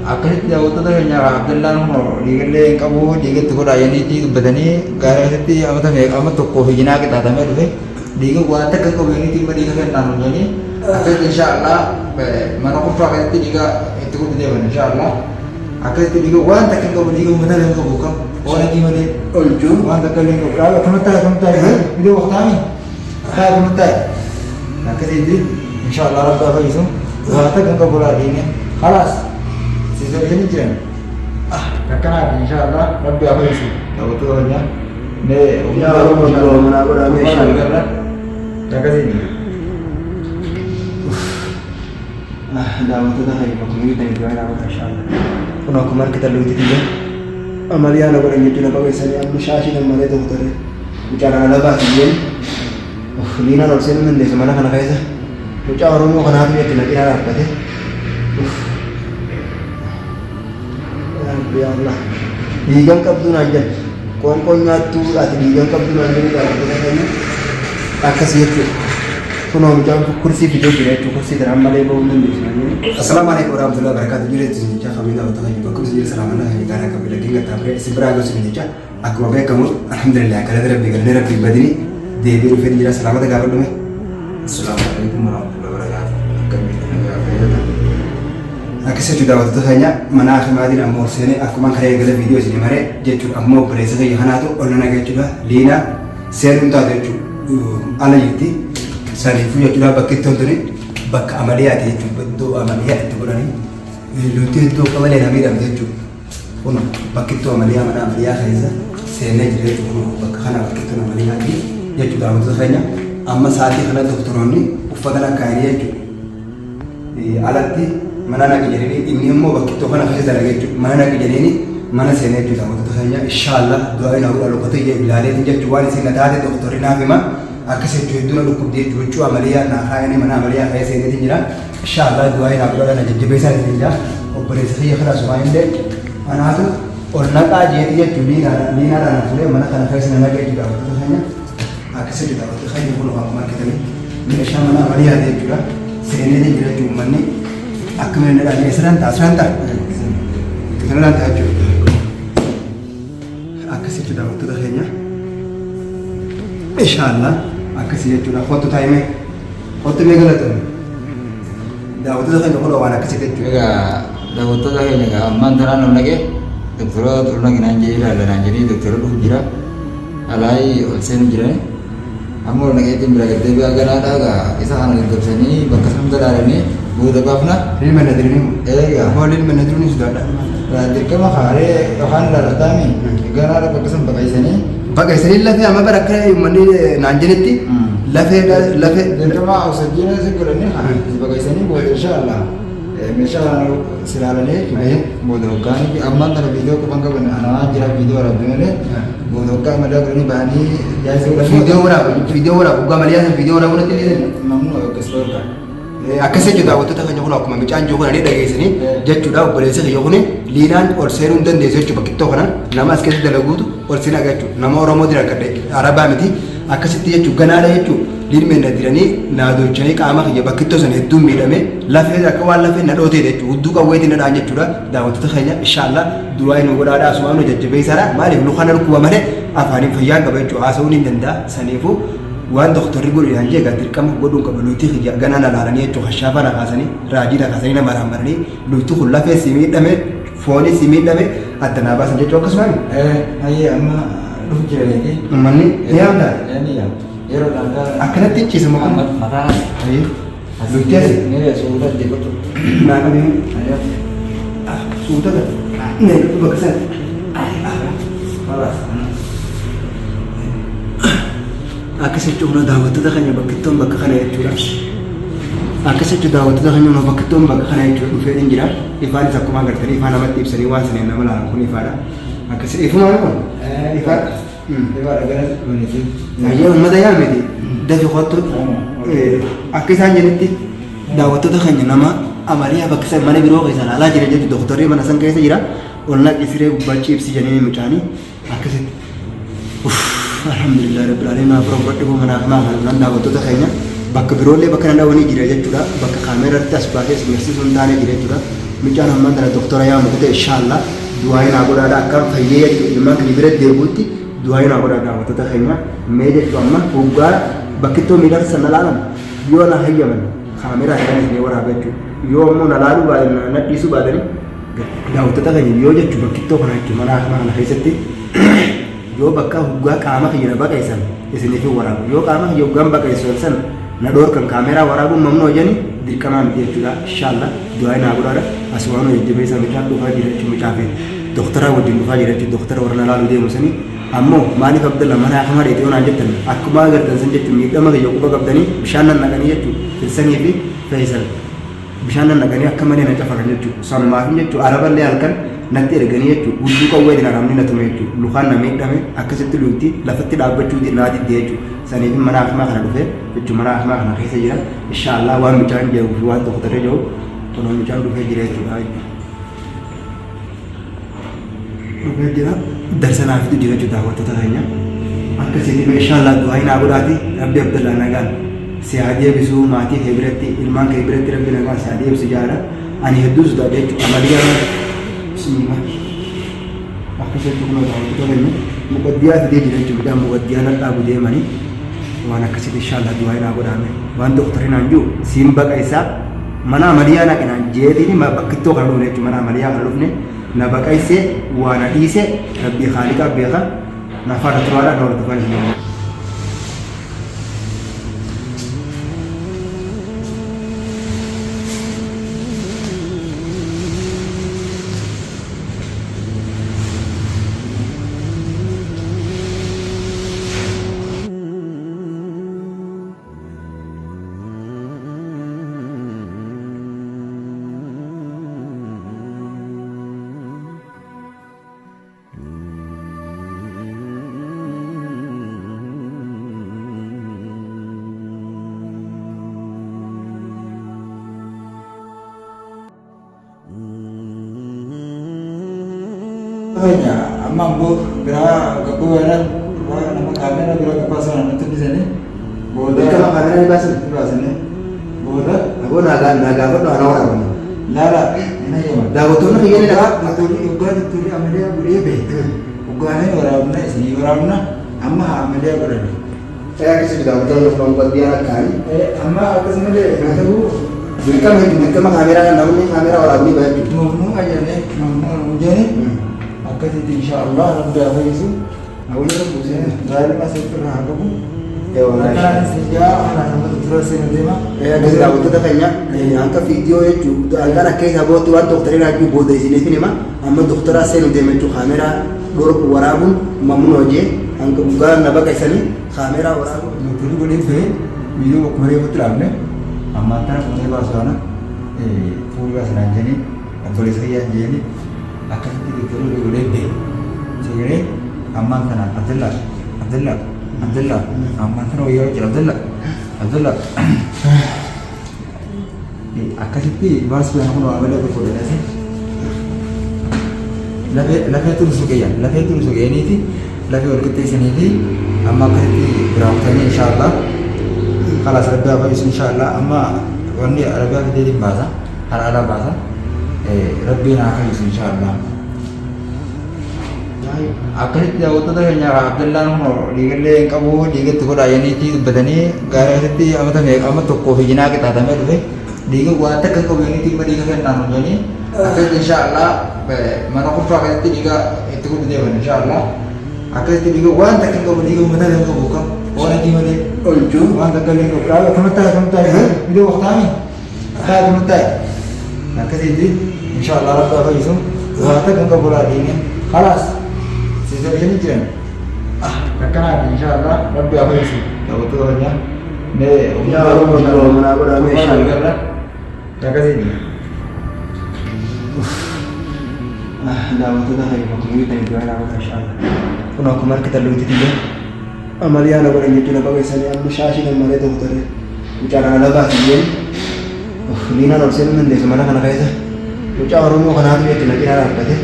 akkasitti daawwattoota keenya Abdallaan dhiigallee hin qabu dhiigatti godhaa jennee dubbatanii gaariitti amma tokkoo fi jinaa qixaatamee dhufe dhiiga waan takka hin qabu jennee dhimma dhiiga kennaan hojjanii akkasitti inshaallah mana qofaa keessatti dhiiga itti godhu deeman inshaallah akkasitti dhiiga waan takka hin qabu dhiiga uummata hin qabu kam waan adii malee olchuu waan takka hin qabu dhaaba akkamittaa bidoo waqtaami akkamittaa akkasitti inshaallah rabbaa fayyisu waan takka hin qabu laa dhiiga خلاص سيزورين جيران كنا إن شاء الله ربي أفيسي لو تقولنا نه يا رب الله من أقول أمين إن شاء الله تكذبني دعوة هاي بكمية تنجوين أقول إن شاء الله كنا كمان kita lu itu juga amalia nak orang itu nak pakai saya musyashi dan malah itu betul bicara ada bahagian Lina nolsen mende semana kana kaisa bicara orang mau kana dia kira apa deh Ya Allah, diigan qabduun ajjan qoonqoon nyaattuu ati diigan qabduun ajjan gaafatamu akkas jechuudha. Kunoo mucaan kursii fidee jira jechuudha. Kursii dara malee ba'uu dandeessu. Assalaamu alaikum warahmatullahi wabarakatuh. Jireenya jecha kamiidha wata kan bakka sirrii salaamana kan gaara qabila dinga taabire isin biraa gosa jecha akkuma beekamu alhamdulillah kana rabbi gallee rabbi badini deebiin fedhi jira salaamata gaafa dhume. Assalaamu alaikum warahmatullahi wabarakatuh. Akkasitti daawwattoota keenya mana akimaatiin ammoo seenee akkuma kan eegale viidiyoo isin maree jechuudha ammoo obboleessa kiyya kanaatu ol naga jechuudha liina seenuun taate jechuudha ala jirti saniifuu jechuudha bakki itti toltuni bakka amaliyaati jechuudha iddoo amaliyaa itti godhanii lutti iddoo qamalee na miidhamte jechuudha kun bakki itti amaliyaa mana amaliyaa keessa seenee jira jechuudha bakka kana bakki itti amaliyaati jechuudha daawwattoota keenya amma sa'aatii kana doktoroonni uffata lakkaa'anii jechuudha alatti mana nak jadi ini mau bagi Tuhan nak kasih darah gitu mana nak jadi ini mana saya nak juga waktu saya insyaallah doain aku lalu kata ya bilal itu jadi jual sih nggak ada dokter ini apa mah aku saya jual dulu aku dia jual jual amalia nah hari ini mana amalia saya sini tinggal insyaallah doain aku lalu jadi besar tinggal operasi saya kena semua ini anak tu orang aja dia juli nina dan aku mana kan saya sini lagi juga waktu saya aku saya juga waktu saya dulu aku market ini insyaallah mana amalia dia juga sini tinggal cuma ni Aku mendengar dia serentak. Serentak aja. Aku sih sudah waktu terakhirnya. Insyaallah, aku sih sudah foto time. Foto megala tuh. Dah waktu terakhir kalau awak nak sih tu. Dah waktu terakhirnya kan, mantaran orang lagi. Dokter orang lagi nanti ada nanti dokter lu jira. Alai olsen jira. Amor lagi tim beragam. Tapi agar ada kisah anak dokter ni bekas mantaran ni. Buat apa nak? Ini mana diri ni? Ya. Boleh mana diri ni sudah ada. Jadi kalau hari Tuhan dah datang ni, kalau ada bekesan pakai sini. Pakai sini lah, amma berakhir mani nanjiniti. Lafe. Jadi kalau awak sejenis sekolah ni, pakai sini buat insyaallah. Insyaallah selalu ni, buat hokan. Amma antara video ko bangga benda. Anak jira video orang ni, buat hokan malah kalau ni bahani. Video orang. Bukan malah video orang ni tidak. Mamu keseluruhan. Akkasii jechuudha wantoota kan yoo akkuma mucaan jiru kana dhageessanii jechuudha obboleessa yoo kuni liinaan ol seenuu hin dandeessu jechuudha bakki tokko kana nama as keessatti dalaguutu ol seenaa jechuudha nama Oromootiin akka Arabaa miti akkasitti jechuudha ganaadha jechuudha liin na diranii naadochanii qaama kiyya bakki tokko sana hedduun miidhamee lafee akka waan lafee na dhootee jechuudha hudduu qawweetiin na dhaan jechuudha daawwattoota keenya inshaallah du'aa inni godhaadhaa asumaan nu jajjabeessaadha maaliif nu kana dhukkuba malee afaaniin fayyaan qaba jechuudha haasa'uun hin danda'a saniifuu waan doktorri godhu yaan jeegaa dirqama godhuun qaba luutii kiyya ganaa na laalanii jechuudha hashaafa na kaasanii raajii na kaasanii nama raammaranii luutii kun lafee si miidhame foonii si miidhame adda naa baasan jechuudha akkasumaan. Hayyee amma dhufu jiranii. Uummanni ni yaamta. Ni yaam. Yeroo dhangaa. Akkanatti ciisa maqaan. Mataa. Hayyee. Luutii asi. Ni suuta deebitu. Naannoo. Hayyee. Suuta kan. Nee luutii bakka sana. Halas. Akkasitti humna daawwattoota keenya bakkittoon bakka kana jechuudha. Akkasitti daawwattoota keenya bakkittoon bakka kana jechuudha dhufee hin jira. Ifaanis akkuma agartanii ifaan namatti ibsanii waan saneen nama laalan kun ifaadha. Akkasitti ifumaan kun ifaadha. Ifaadha gara dhuunfaa. Hayyee uummata yaamiti dafi qottu akka isaan jedhanitti daawwattoota keenya nama amaliyaa bakka isa mana biroo keessa laalaa jira jechuudha. Doktorri mana san keessa jira. Ol naqi siree gubbaa ciibsi jedhanii mucaanii akkasitti. Alhamdulillah rabbil alamin afro godhe ko mana kan daawwattoota keenya bakka biroollee bakka nan daawwanii jira jechuudha bakka kaameeraatti as baatee sirsiisuun taanee jira jechuudha michaan ammaan tana doktora yaa mukute inshallah du'aayin haa godhaadha akkam fayyee jechuudha ilmaan kan bira deebuutti du'aayin haa godhaadha wantoota keenya mee jechuudha amma hoggaa bakkittoo miidhagsa na laalan yoo na hayyaman kaameraa isaanii isin waraabaa jechuudha yoo ammoo na laaluu baadhan na dhiisuu baadhanii daawwattoota keenya yoo jechuudha bakkittoo kana jechuudha mana keessatti yoo bakka hoggaa qaama kiyya baqaysan isiniif waraabu yoo qaama kiyya hoggaan baqaysan san na dhoorkan kaameraa waraabuun mamnoo jeni dirqamaa miti jechuudha inshallah du'aayin haa godhaadha aswaanu jajjabeessa michaan dhufaa jira jechuudha micaafee doktara wajjin dhufaa jira jechuudha doktara warra na laaluu deemu sanii ammoo maaliif abdalla mana akkuma dheedhee onaan jettan akkuma agartan san jechuudha miidhama kiyya quba qabdanii bishaan nan naqanii jechuudha firsanii fi fe'isan bishaan nan naqanii akka malee na cafaran jechuudha sanumaaf jechuudha araballee halkan natti erganii jechuudha hudduu qawwee dina namni na tume jechuudha lukaan na miidhame akkasitti lukti lafatti dhaabbachuu naati jechuudha saniif mana akkuma kana dhufee jechuudha mana akkuma kana keessa jira inshallah waan michaan jedhu fi waan tokko ta'ee jiru tonoon michaan dhufee jira jechuudha dhufee jira darsanaaf jira jechuudha wantoota keenya akkasitti inshallah du'aayin haa godhaati rabbi abdallaa nagaan si haa deebisuu maatii kee biratti ilmaan kee biratti rabbi nagaan si haa deebisu jaala ani hedduu sodaadha jechuudha amaliyaa bismillah akkasitti kuma wantoota keenya muqaddiyaa fidee jira jechuudha muqaddiyaa na dhaabu deemanii waan akkasitti inshallah du'aayin haa godhaame waan doktoriin aan jiru siin baqa isaa mana amaliyaa naqinaan jeetiin bakkittoo kana dhufne jechuudha mana amaliyaa kana dhufne na baqaysee waan dhiise rabbi khaaliqaa beeka na faana turaadha na walitti fayyadamu. Hanya amang bu gerak kebuaran nama kamera gerak kepasangan itu di sini. Boleh kalau kamera di sini. Boleh. Aku naga apa tuh orang-orang. Lara, ini ya mas. Dah betul nih ini dah. Betul ini amelia beri betul. Bukannya orang mana sini orang mana? Amma amelia beri. Saya kasih dah betul untuk membuat dia kan. Amma aku sebenarnya kata bu. Mereka kamera kan namanya kamera orang ini banyak. Mau aja nih, mau aja nih. Kasih insyaallah Rabbi Afisu. Awalnya bukan dari masih pernah aku. Ya wala. Karena sejak anak-anak terus ini mah. Ya kita tahu itu kayaknya angka video itu angka kayak apa tuh dokterin lagi bodoh sini ini mah. Amma dokter asal itu mencuri kamera dorok warabun mamun aja. Angka bukan nabak kaisani kamera warabun. Dokter boleh sih video kemarin betul amne. Amma tanah punya bahasa mana? Full bahasa nanti boleh saya jadi. Akan diterus oleh B. Jadi aman tanah Abdullah aman tanah ya Abdullah. Akan itu bahas yang aku nak ambil aku dah sih. Lafai tu suka ini ti. Lafai orang kita sini ti. Amma kerti berawaknya insyaallah. Kalau serba apa insyaallah. Amma orang ni Arabia kita di bahasa. Arab bahasa. Rabbi na akan insyaallah. Akan itu waktu tu hanya Abdullah no digale kamu digat tu kau ayat ni badani gara itu amat tu kohi jina kita tamai tu digat buat tak kau ini tiba digat kan nanu jadi akan insyaallah mana kau pakai itu digat itu kau dia insyaallah akan itu digat buat tak kau digat mana yang kau buka orang di mana Ojo buat tak kau digat kalau kamu tak video waktu kami kamu tak akan itu insyaallah Rabbi akan itu buat tak kau boleh ini خلاص Sejauh ini je, kakak insyaallah Rabbi apa isi? Tahu tu hanya, ne. Ya Allah mana aku dah insyaallah. Kakak sini. Dah waktu dah hari aku ini tadi doa aku insyaallah. Kuna kumar kita luti tiga. Amalia nak orang itu nak pakai seni aku syasih dan malah dokter. Bicara ada bah dia. Lina nak seni mana desa mana kana kaya. Bicara orang mau kana dia tidak kira apa deh.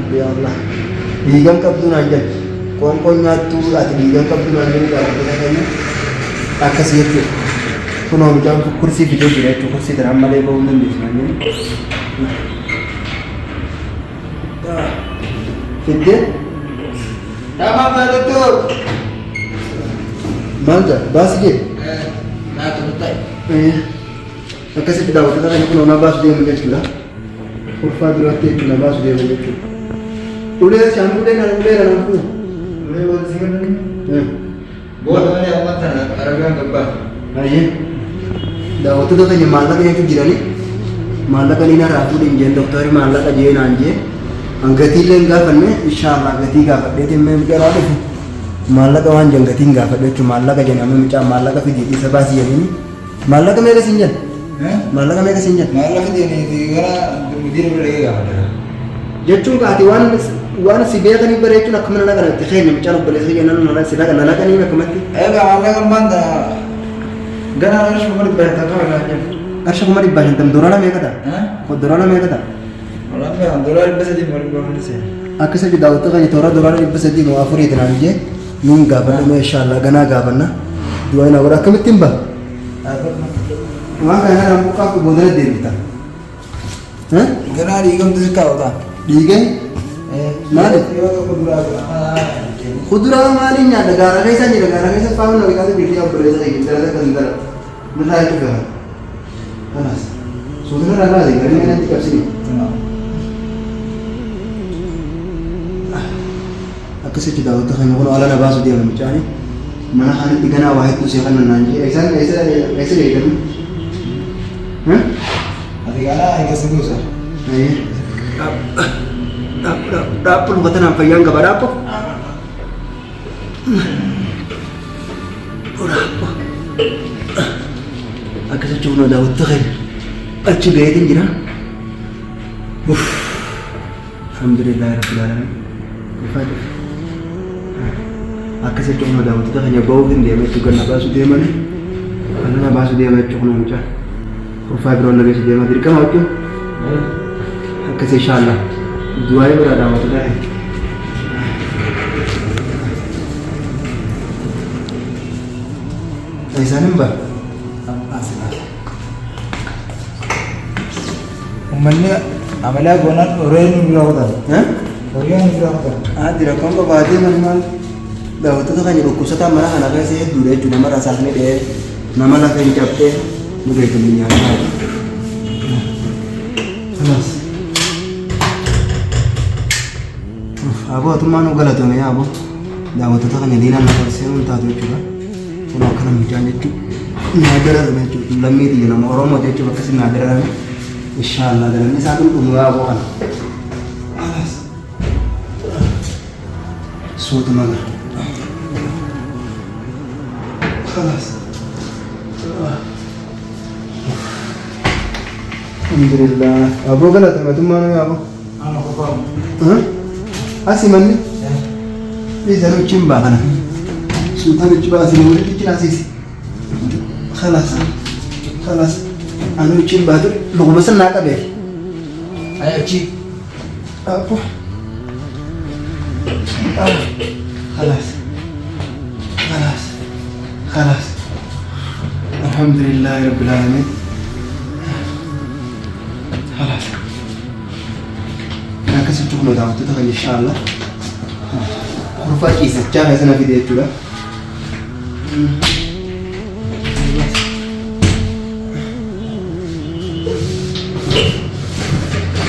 Ya Allah, digang kabdu nanjan, kongkong nyatu atau digang kabdu nanjan kalau kita kayaknya akas itu, kunoo mucaan kursii fidee jira jechuudha. Kursii kana ammallee bahuu hin dandeessu. Fidee? Nama maaltu? Maal ta'a? Baasii jee? Naa tolu ta'e. Akkasitti daawwattoota kana kunoo na baasu deemu jechuudha. Kurfaa biratti jechuudha baasu deemu jechuudha. Ulee shaanuu ulee kana fuudhu. Ulee wal si galan. Booda malee uummata Arabiyaan gabbaa. Ayyee daawwattoota keenya maallaqa jechuun jiranii maallaqa ni narraa fuudhin jeen dooktarri maallaqa jee naan jee hangatiillee hin gaafanne inshaallah gatii gaafadheeti mee garaa dhufu maallaqa waan jeen gatiin gaafadhe jechuun maallaqa jeen amma mucaan maallaqa fidii isa baasii jedhanii maallaqa meeqa siin jedhu maallaqa meeqa siin jedhu Maallaqa deemee gara mudiira bira dhaqee gaafadha. jechuun kaati waan si beekanii bareechuun akkuma nana kanatti keenya mucaan obboleessa jennaan nana si laqa nana kanii akkamatti Egaa maallaqa maanta gara qarshii kuma dhibba shantamaa irraa jenna. qarshii kuma dhibba shantam doolara meeqa ta'a? Doolara meeqa ta'a? Walaayee doolaara dhibba sadii kuma dhibba afurii seena. Akka isa daawwattoota keenya toora doolara 304 tanaan jee nuun gaafanna mee inshaallah ganaa gaafanna du'aa na godha akkamittiin ba'a? Waan kana naan buqqaa fi boodana deebita. Ganaa dhiigamtu si kaawwata. Dhiigee? Maali? Yoo tokko duraa jira. Kuduraa maaliin nyaata gaara keessa jira gaara keessa faana biqilaa biqilaa obboleessa keenya dalagaa kan dala nurraa itti gaara. Kanas suutura irraa baate garee kanatti qabsini. Akkasitti daawwattoota keenya kun ala na baasu deema mucaani mana kanatti ganaa waa hedduu see kan naan jee isaan eessa deeggamu? Ati ganaa eeggasi buusa. Dhaabbu lufata naan fayyaan gaba dhaabbu. Akkasitti kun daawwattoota keenya achi gaheetiin jira. Alhamdulillah rabbil alamin. Akkasitti kun daawwattoota keenya bahuuf hin deema jechuudha ganna baasu deemanii ganna baasu deema jechuudha kun mucaan kurfaa biroon nageessu deema dirqama jechuun akkasii inshaallah du'aa biraa daawwattoota keenya. Isaanin ba? Uummanni amalaa goonaan horii nu bira hojjetan. Horii nu bira hojjetan. Dirqama babaatee maal daawwattoota keenya dhukkubsataa mana kana keessa hedduudha jechuudha nama rasaasni dhahee nama lafa hin cabdee nu beekamu nyaataa. Kanas. Abootummaa nu galatame yaa aboo daawwattoota keenya diinaan lafa seenuun taatu jechuudha. Kun akkana mucaan jechuudha naadara jechuudha lammii xiyya nama Oromoo jechuudha akkasii naadara inshaallah galanni isaa dhulhumu yaa aboo kana. Suutu maga. خلاص الحمد لله أبو غلط ما تمانو يا أبو أنا خفاف. أسي مني إذا لو تشمبا أنا سلطان تشمبا أسي نقول لك أسيس خلاص خلاص أنا تشمبا لو بس ناقة به أيه شيء أبو خلاص خلاص خلاص الحمد لله رب العالمين خلاص أنا كسبت كل دعوة تتغير إن شاء الله غرفة كيسة جاهزة سنة في ديت جولا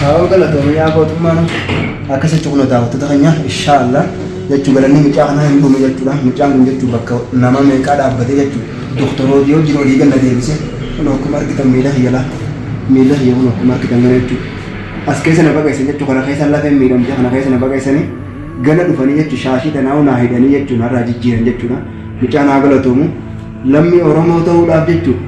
هاو قلتهم يا أبو تمانو أنا كسبت كل دعوة تتغير إن شاء الله jechuun galanii mucaa kanaa hin dhume jechuudha. Mucaan kun jechuun bakka nama meeqaa dhaabbatee jechuudha. Doktorooti yoo jiru olii ganna deebisee kun akkuma argitan miila hiyyalaa miila hiyya kun akkuma argitan gara jechuudha. As keessa na baqaysan jechuudha kana keessa lafeen miidhamtee kana keessa na baqaysanii gana dhufanii jechuudha shaashii tanaa naa hidhanii jechuudha har'aa jijjiiran jechuudha. Mucaan haa galatoomu lammii Oromoo ta'uudhaaf jechuudha.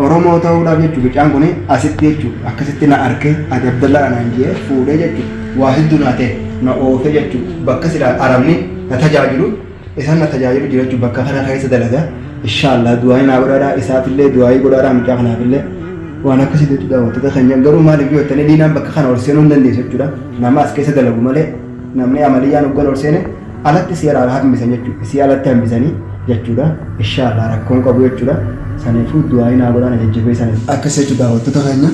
Oromoo ta'uudhaaf jechuudha mucaan kun asitti jechuudha akkasitti na arkee ati Abdallaa anaan jee fuudhee jechuudha. Waa hedduu naa ta'e na oofe jechuudha bakka sila arabni na tajaajilu isaan na tajaajilu jira jechuudha bakka kana keessa dalaga inshaallah du'aa naa godhaadhaa isaafillee du'aa godhaadhaa mucaa kanaafillee waan akkasii jechuudha wantoota keenya garuu maaliif yoo ta'e diinaan bakka kana ol seenuu hin dandeessu jechuudha nama as keessa dalagu malee namni amaliyyaan hoggan ol seene alatti si alaa hambisan jechuudha si alatti hambisanii jechuudha. Inshallah rakkoon qabu jechuudha. Saniifuu du'aa naa godhaan jajjabee sana akkas jechuudha daawwattoota keenya.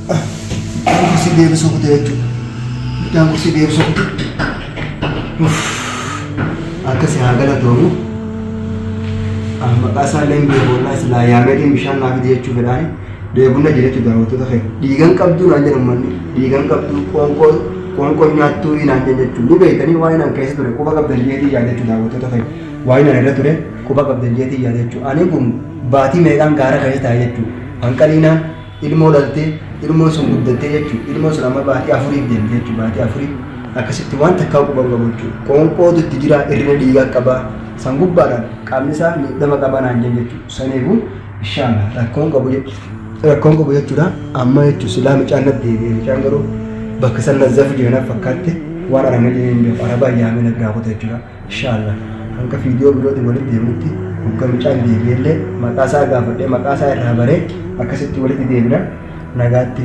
Kursii deebisuu kute jechuudha. Midhaan kursii deebisuu kute. Akkasii haa galatoomu. Maqaa isaa illee beekoonnaa silaa yaameedhiin bishaan naaf fide jechuu fedhaani. Deebunna jedhetu daawwattoota keenya. Dhiigan qabduu naan jedhu manni. Dhiigan qabduu qoonqoo nyaattuu naan jechuun ni beekanii waa inaan keessa ture quba qabdan jeetii yaada jechuudha daawwattoota keenya. Waa inaan irra ture quba qabdan jeetii yaada jechuudha. Ani kun baatii meeqaan gaara keessa taa'e jechuudha. Hanqaliinaan ilmoo dhaltee ilmoo sun guddattee jechuudha. Ilmoo sun amma baatii afuriif deemte jechuudha. Baatii afurii akkasitti waan takkaa quba qabu jechuudha. Qoonqootu itti jira irrina dhiigaa qabaa. San gubbaadhaan qaamni isaa miidhama qabaa naan jechuudha. Saniifuu inshallah rakkoon qabu jechuudha. Amma jechuudha silaa micaan natti deebi'e micaan garuu bakka san nazzaaf jeenaaf fakkaatte waan arama jeen jiru arabaa yaamee na biraa kutaa jechuudha. Inshallah hanga viidiyoo birootiin walitti deemutti hogga micaan deebi'ellee maqaa isaa gaafadhee maqaa isaa irraa baree akkasitti walitti deebina nagaatti.